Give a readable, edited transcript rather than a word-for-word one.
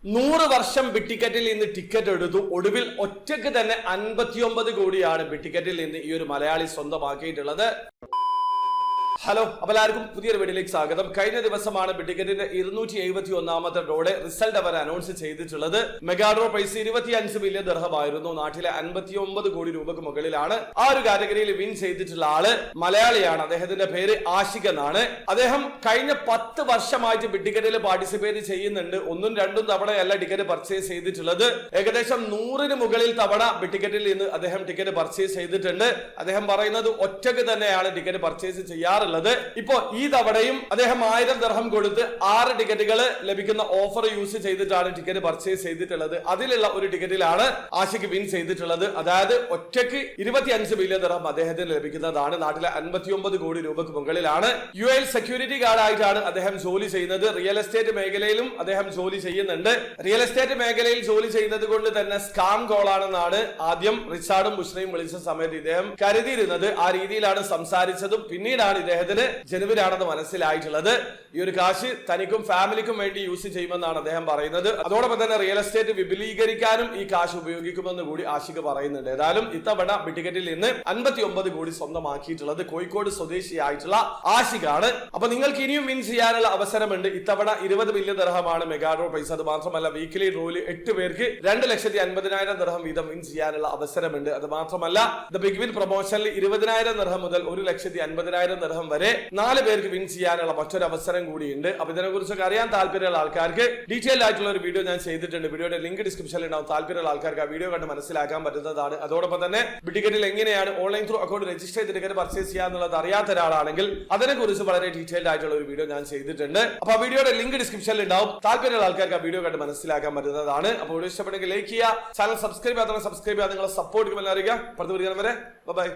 100 വർഷം ബിറ്റിക്കറ്റിൽ നിന്ന് ടിക്കറ്റ് എടുത്തു. ഒടുവിൽ ഒറ്റയ്ക്ക് തന്നെ 59 കോടിയാണ് ബിറ്റിക്കറ്റിൽ നിന്ന് ഈ ഒരു മലയാളി സ്വന്തമാക്കിയിട്ടുള്ളത്. ഹലോ, അപ്പോൾ എല്ലാവർക്കും പുതിയൊരു വീഡിയോയിലേക്ക് സ്വാഗതം. കഴിഞ്ഞ ദിവസമാണ് ബിറ്റിക്കറ്റിന്റെ 271ാമത്തെ ഡ്രോയുടെ റിസൾട്ട് അവർ അനൗൺസ് ചെയ്തിട്ടുള്ളത്. മെഗാ ഡ്രോ പ്രൈസ് 25 മില്യൺ ദിർഹമായിരുന്നു. നാട്ടിലെ 59 കോടി രൂപക്ക് മുകളിലാണ്. ആ ഒരു കാറ്റഗറിയിൽ വിൻ ചെയ്തിട്ടുള്ള ആള് മലയാളിയാണ്. അദ്ദേഹത്തിന്റെ പേര് ആഷിഖ് എന്നാണ്. അദ്ദേഹം കഴിഞ്ഞ 10 വർഷമായിട്ട് ബിറ്റിക്കറ്റിൽ പാർട്ടിസിപ്പേറ്റ് ചെയ്യുന്നുണ്ട്. 1-2 തവണയല്ല ടിക്കറ്റ് പർച്ചേസ് ചെയ്തിട്ടുള്ളത്. ഏകദേശം 100-ന് മുകളിൽ തവണ ബിറ്റിക്കറ്റിൽ നിന്ന് അദ്ദേഹം ടിക്കറ്റ് പർച്ചേസ് ചെയ്തിട്ടുണ്ട്. അദ്ദേഹം പറയുന്നത് ഒറ്റയ്ക്ക് തന്നെയാണ് ടിക്കറ്റ് പർച്ചേസ് ചെയ്യാറ്. ഇപ്പോ ഈ തവണയും അദ്ദേഹം 1000 ദിർഹം കൊടുത്ത് 6 ടിക്കറ്റുകൾ ലഭിക്കുന്ന ഓഫർ യൂസ് ചെയ്തിട്ടാണ് ടിക്കറ്റ് പർച്ചേസ് ചെയ്തിട്ടുള്ളത്. അതിലുള്ള ഒരു ടിക്കറ്റിലാണ് ആഷിഖ് വിൻ ചെയ്തിട്ടുള്ളത്. അതായത് ഒറ്റയ്ക്ക് 25 മില്യൺ ദിർഹം അദ്ദേഹത്തിന് ലഭിക്കുന്നതാണ്. നാട്ടിലെ 59 കോടി രൂപക്ക് മുകളിലാണ്. UAE സെക്യൂരിറ്റി ഗാർഡ് ആയിട്ടാണ് അദ്ദേഹം ജോലി ചെയ്യുന്നത്. റിയൽ എസ്റ്റേറ്റ് മേഖലയിലും അദ്ദേഹം ജോലി ചെയ്യുന്നുണ്ട്. റിയൽ എസ്റ്റേറ്റ് മേഖലയിൽ ജോലി ചെയ്യുന്നത് കൊണ്ട് തന്നെ സ്കാം കോൾ ആണെന്നാണ് ആദ്യം റിച്ചാർഡും ബുഷ്രയും വിളിച്ച സമയത്ത് ഇദ്ദേഹം കരുതിയിരുന്നത്. ആ രീതിയിലാണ് സംസാരിച്ചതും. പിന്നീടാണ് ഇദ്ദേഹത്തിന് ജനുവിനാണെന്ന് മനസ്സിലായിട്ടുള്ളത്. ഈ ഒരു കാശ് തനിക്കും ഫാമിലിക്കും വേണ്ടി യൂസ് ചെയ്യുമെന്നാണ് അദ്ദേഹം പറയുന്നത്. അതോടൊപ്പം തന്നെ റിയൽ എസ്റ്റേറ്റ് വിപുലീകരിക്കാനും ഈ കാശ് ഉപയോഗിക്കുമെന്ന് കൂടി ആഷിഖ് പറയുന്നുണ്ട്. ഏതായാലും ഇത്തവണ ബിറ്റിക്കറ്റിൽ നിന്ന് 59 കോടി സ്വന്തമാക്കിയിട്ടുള്ളത് കോഴിക്കോട് സ്വദേശിയായിട്ടുള്ള ആഷിഖ് ആണ്. അപ്പൊ നിങ്ങൾക്ക് ഇനിയും വിൻ ചെയ്യാനുള്ള അവസരമുണ്ട്. ഇത്തവണ 20 മില്യൺ ദിർഹമാണ് മെഗാ ഡ്രോ പ്രൈസ്. അത് മാത്രമല്ല വീക്കിലി ഡ്രോയിൽ 8 പേർക്ക് 2,50,000 ദിർഹം വീതം വിൻ ചെയ്യാനുള്ള അവസരമുണ്ട്. അത് മാത്രമല്ല ദ ബിഗ് വിൻ പ്രൊമോഷനിൽ 20,000 ദിർഹം മുതൽ 1,50,000 ദിർഹം വരെ 4 പേർക്ക് വിൻ ചെയ്യാനുള്ള മറ്റൊരു അവസരം കൂടിയുണ്ട്. അപ്പൊ ഇതിനെ കുറിച്ചൊക്കെ അറിയാൻ താല്പര്യമുള്ള ആൾക്കാർക്ക് ഡീറ്റെയിൽ ആയിട്ടുള്ള ഒരു വീഡിയോ ഞാൻ ചെയ്തിട്ടുണ്ട്. വീഡിയോയുടെ ലിങ്ക് ഡിസ്ക്രിപ്ഷനിൽ ഉണ്ടാവും. താല്പര്യമുള്ള ആൾക്കാർക്ക് ആ വീഡിയോ കണ്ട് മനസ്സിലാക്കാൻ പറ്റുന്നതാണ്. അതോടൊപ്പം തന്നെ ബിറ്റിക്കറ്റിൽ എങ്ങനെയാണ് ഓൺലൈൻ ത്രൂ അക്കൗണ്ട് രജിസ്റ്റർ ചെയ്ത് ടിക്കറ്റ് പർച്ചേസ് ചെയ്യാന്നുള്ളത് അറിയാത്ത ഒരാളാണെങ്കിൽ അതിനെ കുറിച്ച് വളരെ ഡീറ്റെയിൽഡ് ആയിട്ടുള്ള ഒരു വീഡിയോ ഞാൻ ചെയ്തിട്ടുണ്ട്. അപ്പൊ ആ വീഡിയോയുടെ ലിങ്ക് ഡിസ്ക്രിപ്ഷനിൽ ഉണ്ടാവും. താല്പര്യമുള്ള ആൾക്കാർക്ക് ആ വീഡിയോ കണ്ട് മനസ്സിലാക്കാൻ പറ്റുന്നതാണ്. അപ്പോൾ വീഡിയോ ഇഷ്ടപ്പെട്ടെങ്കിൽ ലൈക്ക് ചെയ്യുക, ചാനൽ സബ്സ്ക്രൈബ് ചെയ്യാതെ സബ്സ്ക്രൈബ് ചെയ്യാതെ നിങ്ങളെ സപ്പോർട്ട് ചെയ്യുമെന്ന് അറിയിക്കുക. അടുത്ത വീഡിയോ വരെ ബൈ.